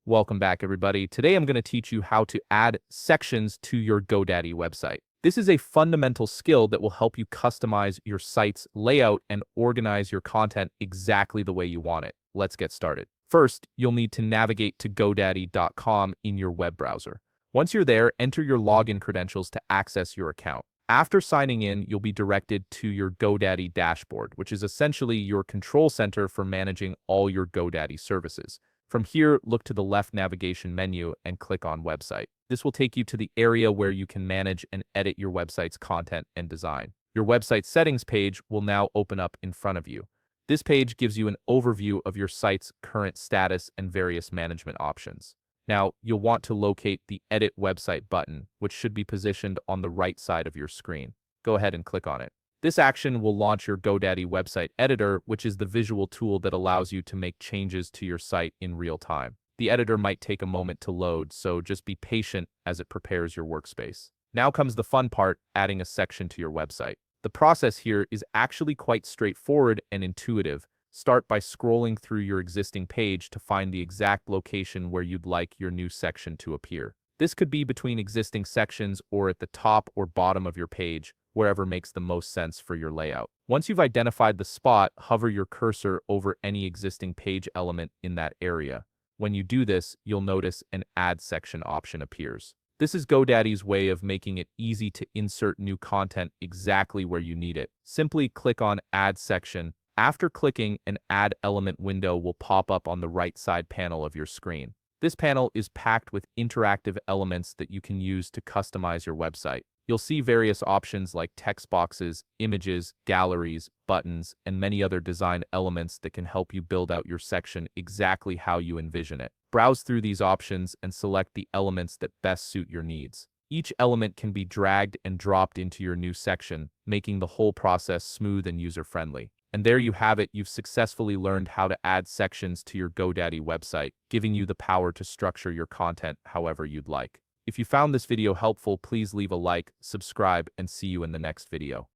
Welcome back, everybody. Today I'm going to teach you how to add sections to your GoDaddy website. This is a fundamental skill that will help you customize your site's layout and organize your content exactly the way you want it. Let's get started. First, you'll need to navigate to GoDaddy.com in your web browser. Once you're there, enter your login credentials to access your account. After signing in, you'll be directed to your GoDaddy dashboard, which is essentially your control center for managing all your GoDaddy services. From here, look to the left navigation menu and click on Website. This will take you to the area where you can manage and edit your website's content and design. Your website settings page will now open up in front of you. This page gives you an overview of your site's current status and various management options. Now, you'll want to locate the Edit Website button, which should be positioned on the right side of your screen. Go ahead and click on it. This action will launch your GoDaddy website editor, which is the visual tool that allows you to make changes to your site in real time. The editor might take a moment to load, so just be patient as it prepares your workspace. Now comes the fun part, adding a section to your website. The process here is actually quite straightforward and intuitive. Start by scrolling through your existing page to find the exact location where you'd like your new section to appear. This could be between existing sections or at the top or bottom of your page, wherever makes the most sense for your layout. Once you've identified the spot, hover your cursor over any existing page element in that area. When you do this, you'll notice an Add Section option appears. This is GoDaddy's way of making it easy to insert new content exactly where you need it. Simply click on Add Section. After clicking, an Add Element window will pop up on the right side panel of your screen. This panel is packed with interactive elements that you can use to customize your website. You'll see various options like text boxes, images, galleries, buttons, and many other design elements that can help you build out your section exactly how you envision it. Browse through these options and select the elements that best suit your needs. Each element can be dragged and dropped into your new section, making the whole process smooth and user-friendly. And there you have it, you've successfully learned how to add sections to your GoDaddy website, giving you the power to structure your content however you'd like. If you found this video helpful, please leave a like, subscribe, and see you in the next video.